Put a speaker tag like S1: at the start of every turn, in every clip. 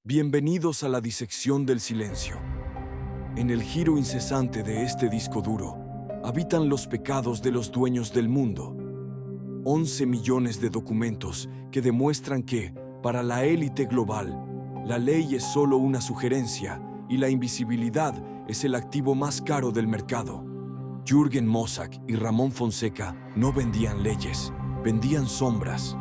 S1: Bienvenidos a la disección del silencio. En el giro incesante de este disco duro, habitan los pecados de los dueños del mundo. 11 millones de documentos que demuestran que, para la élite global, la ley es solo una sugerencia y la invisibilidad es el activo más caro del mercado. Jürgen Mossack y Ramón Fonseca no vendían leyes, vendían sombras.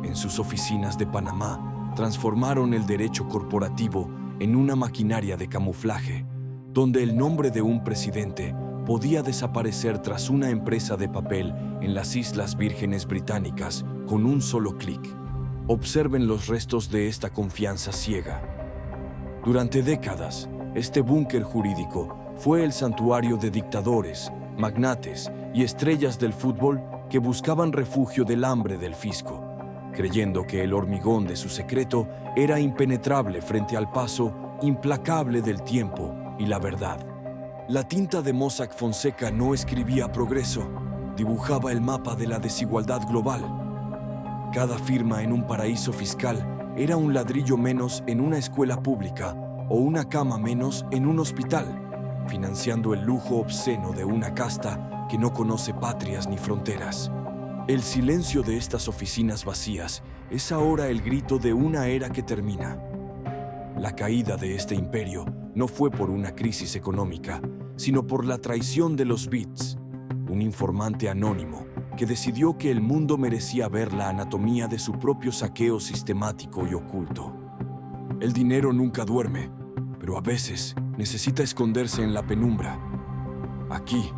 S1: En sus oficinas de Panamá, transformaron el derecho corporativo en una maquinaria de camuflaje, donde el nombre de un presidente podía desaparecer tras una empresa de papel en las Islas Vírgenes Británicas con un solo clic. Observen los restos de esta confianza ciega. Durante décadas, este búnker jurídico fue el santuario de dictadores, magnates y estrellas del fútbol que buscaban refugio del hambre del fisco, creyendo que el hormigón de su secreto era impenetrable frente al paso implacable del tiempo y la verdad. La tinta de Mossack Fonseca no escribía progreso, dibujaba el mapa de la desigualdad global. Cada firma en un paraíso fiscal era un ladrillo menos en una escuela pública o una cama menos en un hospital, financiando el lujo obsceno de una casta que no conoce patrias ni fronteras. El silencio de estas oficinas vacías es ahora el grito de una era que termina. La caída de este imperio no fue por una crisis económica, sino por la traición de los bits, un informante anónimo que decidió que el mundo merecía ver la anatomía de su propio saqueo sistemático y oculto. El dinero nunca duerme, pero a veces necesita esconderse en la penumbra. Aquí,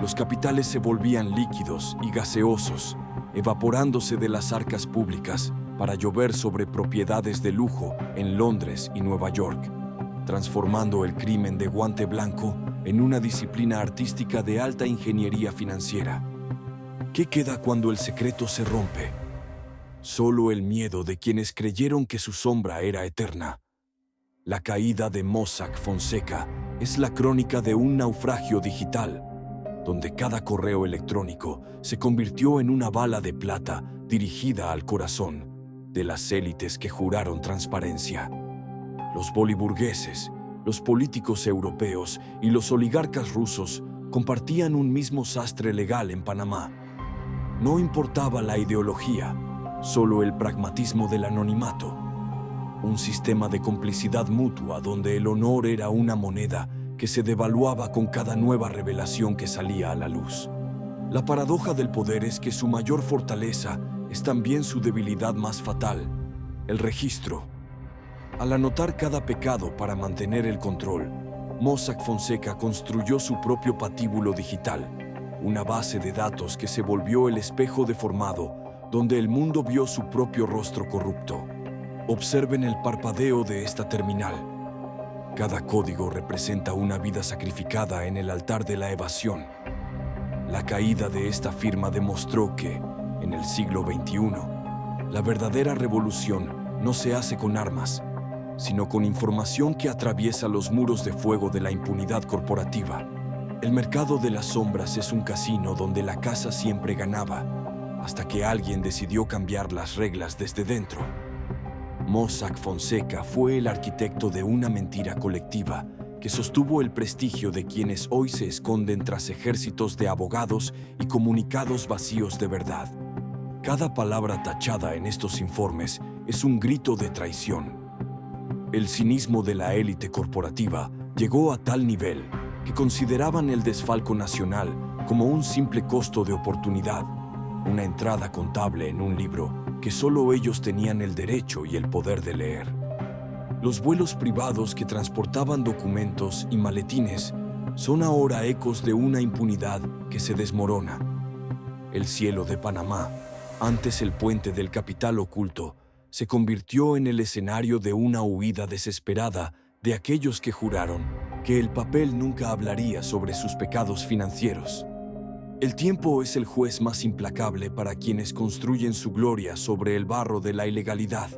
S1: los capitales se volvían líquidos y gaseosos, evaporándose de las arcas públicas para llover sobre propiedades de lujo en Londres y Nueva York, transformando el crimen de guante blanco en una disciplina artística de alta ingeniería financiera. ¿Qué queda cuando el secreto se rompe? Solo el miedo de quienes creyeron que su sombra era eterna. La caída de Mossack Fonseca es la crónica de un naufragio digital, donde cada correo electrónico se convirtió en una bala de plata dirigida al corazón de las élites que juraron transparencia. Los boliburgueses, los políticos europeos y los oligarcas rusos compartían un mismo sastre legal en Panamá. No importaba la ideología, solo el pragmatismo del anonimato. Un sistema de complicidad mutua donde el honor era una moneda que se devaluaba con cada nueva revelación que salía a la luz. La paradoja del poder es que su mayor fortaleza es también su debilidad más fatal, el registro. Al anotar cada pecado para mantener el control, Mossack Fonseca construyó su propio patíbulo digital, una base de datos que se volvió el espejo deformado donde el mundo vio su propio rostro corrupto. Observen el parpadeo de esta terminal. Cada código representa una vida sacrificada en el altar de la evasión. La caída de esta firma demostró que, en el siglo XXI, la verdadera revolución no se hace con armas, sino con información que atraviesa los muros de fuego de la impunidad corporativa. El mercado de las sombras es un casino donde la casa siempre ganaba, hasta que alguien decidió cambiar las reglas desde dentro. Mossack Fonseca fue el arquitecto de una mentira colectiva que sostuvo el prestigio de quienes hoy se esconden tras ejércitos de abogados y comunicados vacíos de verdad. Cada palabra tachada en estos informes es un grito de traición. El cinismo de la élite corporativa llegó a tal nivel que consideraban el desfalco nacional como un simple costo de oportunidad, una entrada contable en un libro que solo ellos tenían el derecho y el poder de leer. Los vuelos privados que transportaban documentos y maletines son ahora ecos de una impunidad que se desmorona. El cielo de Panamá, antes el puente del capital oculto, se convirtió en el escenario de una huida desesperada de aquellos que juraron que el papel nunca hablaría sobre sus pecados financieros. El tiempo es el juez más implacable para quienes construyen su gloria sobre el barro de la ilegalidad.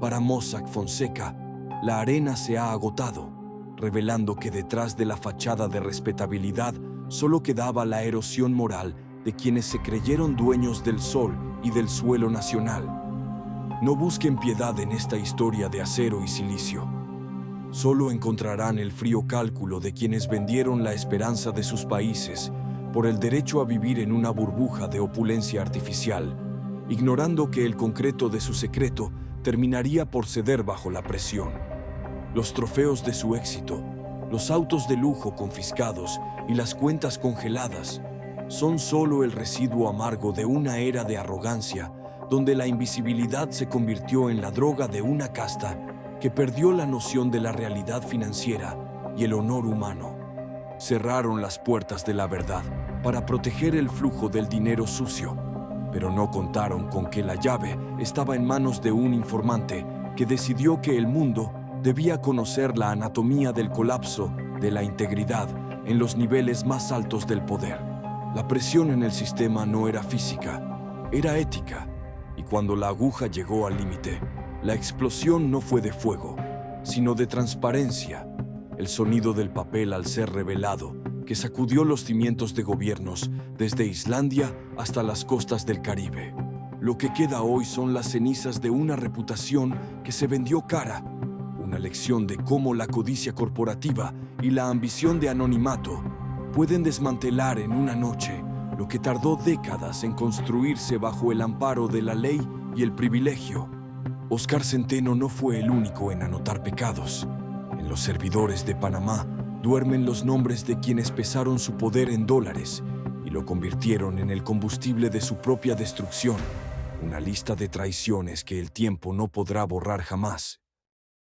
S1: Para Mossack Fonseca, la arena se ha agotado, revelando que detrás de la fachada de respetabilidad solo quedaba la erosión moral de quienes se creyeron dueños del sol y del suelo nacional. No busquen piedad en esta historia de acero y silicio. Solo encontrarán el frío cálculo de quienes vendieron la esperanza de sus países por el derecho a vivir en una burbuja de opulencia artificial, ignorando que el concreto de su secreto terminaría por ceder bajo la presión. Los trofeos de su éxito, los autos de lujo confiscados y las cuentas congeladas son solo el residuo amargo de una era de arrogancia donde la invisibilidad se convirtió en la droga de una casta que perdió la noción de la realidad financiera y el honor humano. Cerraron las puertas de la verdad para proteger el flujo del dinero sucio, pero no contaron con que la llave estaba en manos de un informante que decidió que el mundo debía conocer la anatomía del colapso de la integridad en los niveles más altos del poder. La presión en el sistema no era física, era ética, y cuando la aguja llegó al límite, la explosión no fue de fuego, sino de transparencia, el sonido del papel al ser revelado, que sacudió los cimientos de gobiernos desde Islandia hasta las costas del Caribe. Lo que queda hoy son las cenizas de una reputación que se vendió cara, una lección de cómo la codicia corporativa y la ambición de anonimato pueden desmantelar en una noche lo que tardó décadas en construirse bajo el amparo de la ley y el privilegio. Oscar Centeno no fue el único en anotar pecados. En los servidores de Panamá duermen los nombres de quienes pesaron su poder en dólares y lo convirtieron en el combustible de su propia destrucción, una lista de traiciones que el tiempo no podrá borrar jamás.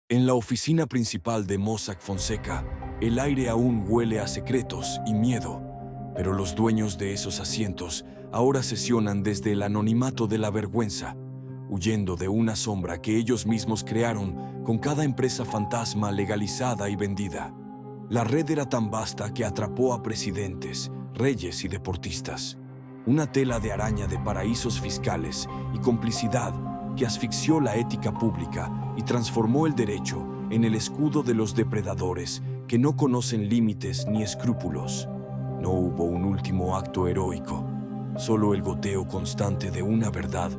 S1: En la oficina principal de Mossack Fonseca, el aire aún huele a secretos y miedo, pero los dueños de esos asientos ahora sesionan desde el anonimato de la vergüenza, huyendo de una sombra que ellos mismos crearon con cada empresa fantasma legalizada y vendida. La red era tan vasta que atrapó a presidentes, reyes y deportistas. Una tela de araña de paraísos fiscales y complicidad que asfixió la ética pública y transformó el derecho en el escudo de los depredadores que no conocen límites ni escrúpulos. No hubo un último acto heroico, solo el goteo constante de una verdad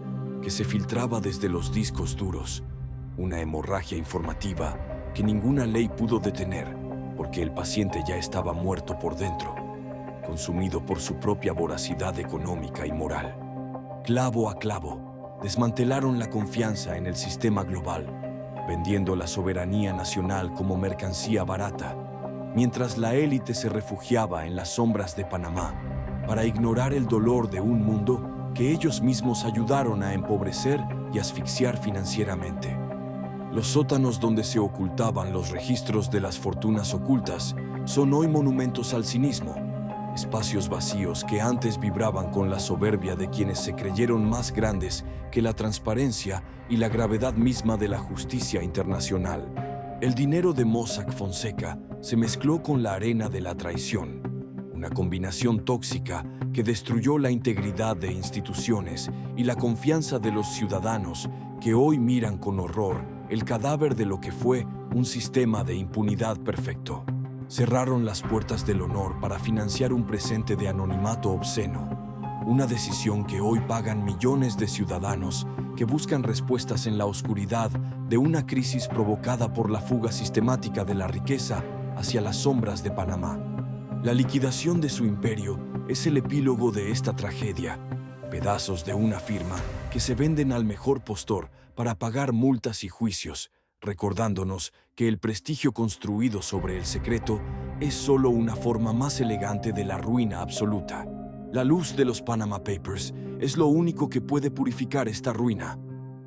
S1: que se filtraba desde los discos duros, una hemorragia informativa que ninguna ley pudo detener porque el paciente ya estaba muerto por dentro, consumido por su propia voracidad económica y moral. Clavo a clavo, desmantelaron la confianza en el sistema global, vendiendo la soberanía nacional como mercancía barata, mientras la élite se refugiaba en las sombras de Panamá para ignorar el dolor de un mundo que ellos mismos ayudaron a empobrecer y asfixiar financieramente. Los sótanos donde se ocultaban los registros de las fortunas ocultas son hoy monumentos al cinismo, espacios vacíos que antes vibraban con la soberbia de quienes se creyeron más grandes que la transparencia y la gravedad misma de la justicia internacional. El dinero de Mossack Fonseca se mezcló con la arena de la traición, una combinación tóxica que destruyó la integridad de instituciones y la confianza de los ciudadanos que hoy miran con horror el cadáver de lo que fue un sistema de impunidad perfecto. Cerraron las puertas del honor para financiar un presente de anonimato obsceno, una decisión que hoy pagan millones de ciudadanos que buscan respuestas en la oscuridad de una crisis provocada por la fuga sistemática de la riqueza hacia las sombras de Panamá. La liquidación de su imperio es el epílogo de esta tragedia, pedazos de una firma que se venden al mejor postor para pagar multas y juicios, recordándonos que el prestigio construido sobre el secreto es solo una forma más elegante de la ruina absoluta. La luz de los Panama Papers es lo único que puede purificar esta ruina.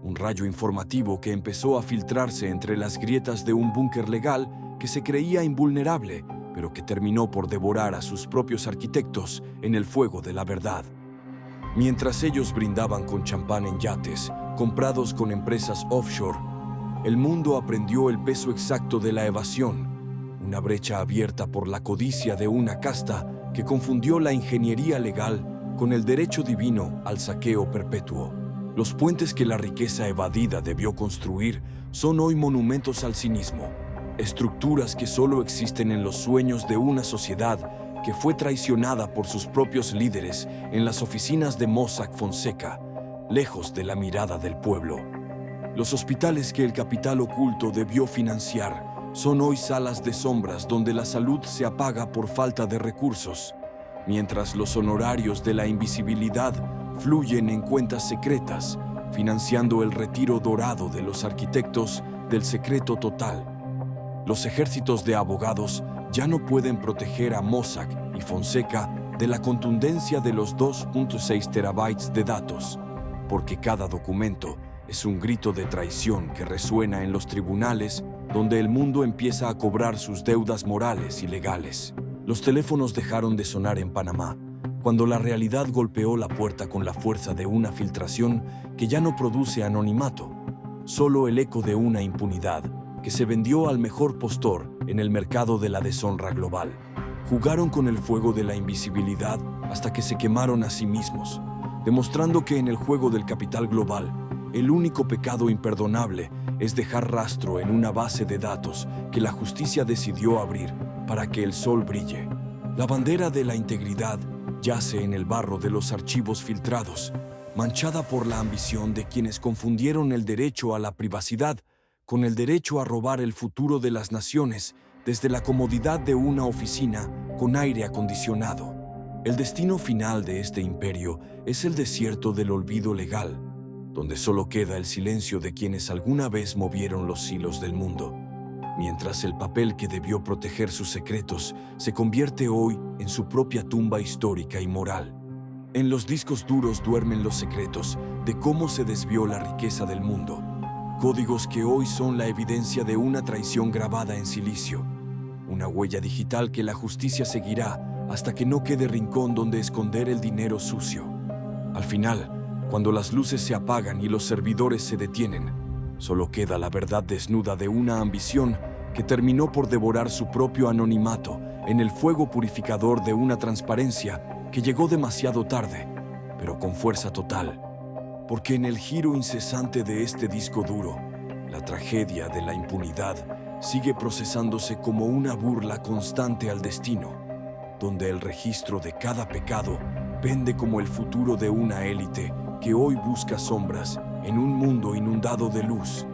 S1: Un rayo informativo que empezó a filtrarse entre las grietas de un búnker legal que se creía invulnerable, pero que terminó por devorar a sus propios arquitectos en el fuego de la verdad. Mientras ellos brindaban con champán en yates, comprados con empresas offshore, el mundo aprendió el peso exacto de la evasión, una brecha abierta por la codicia de una casta que confundió la ingeniería legal con el derecho divino al saqueo perpetuo. Los puentes que la riqueza evadida debió construir son hoy monumentos al cinismo, estructuras que solo existen en los sueños de una sociedad que fue traicionada por sus propios líderes en las oficinas de Mossack Fonseca, lejos de la mirada del pueblo. Los hospitales que el capital oculto debió financiar son hoy salas de sombras donde la salud se apaga por falta de recursos, mientras los honorarios de la invisibilidad fluyen en cuentas secretas, financiando el retiro dorado de los arquitectos del secreto total. Los ejércitos de abogados ya no pueden proteger a Mossack y Fonseca de la contundencia de los 2.6 terabytes de datos, porque cada documento es un grito de traición que resuena en los tribunales donde el mundo empieza a cobrar sus deudas morales y legales. Los teléfonos dejaron de sonar en Panamá cuando la realidad golpeó la puerta con la fuerza de una filtración que ya no produce anonimato, solo el eco de una impunidad que se vendió al mejor postor en el mercado de la deshonra global. Jugaron con el fuego de la invisibilidad hasta que se quemaron a sí mismos, demostrando que en el juego del capital global, el único pecado imperdonable es dejar rastro en una base de datos que la justicia decidió abrir para que el sol brille. La bandera de la integridad yace en el barro de los archivos filtrados, manchada por la ambición de quienes confundieron el derecho a la privacidad con el derecho a robar el futuro de las naciones desde la comodidad de una oficina con aire acondicionado. El destino final de este imperio es el desierto del olvido legal, donde solo queda el silencio de quienes alguna vez movieron los hilos del mundo, mientras el papel que debió proteger sus secretos se convierte hoy en su propia tumba histórica y moral. En los discos duros duermen los secretos de cómo se desvió la riqueza del mundo, códigos que hoy son la evidencia de una traición grabada en silicio, una huella digital que la justicia seguirá hasta que no quede rincón donde esconder el dinero sucio. Al final, cuando las luces se apagan y los servidores se detienen, solo queda la verdad desnuda de una ambición que terminó por devorar su propio anonimato en el fuego purificador de una transparencia que llegó demasiado tarde, pero con fuerza total. Porque en el giro incesante de este disco duro, la tragedia de la impunidad sigue procesándose como una burla constante al destino, donde el registro de cada pecado pende como el futuro de una élite que hoy busca sombras en un mundo inundado de luz.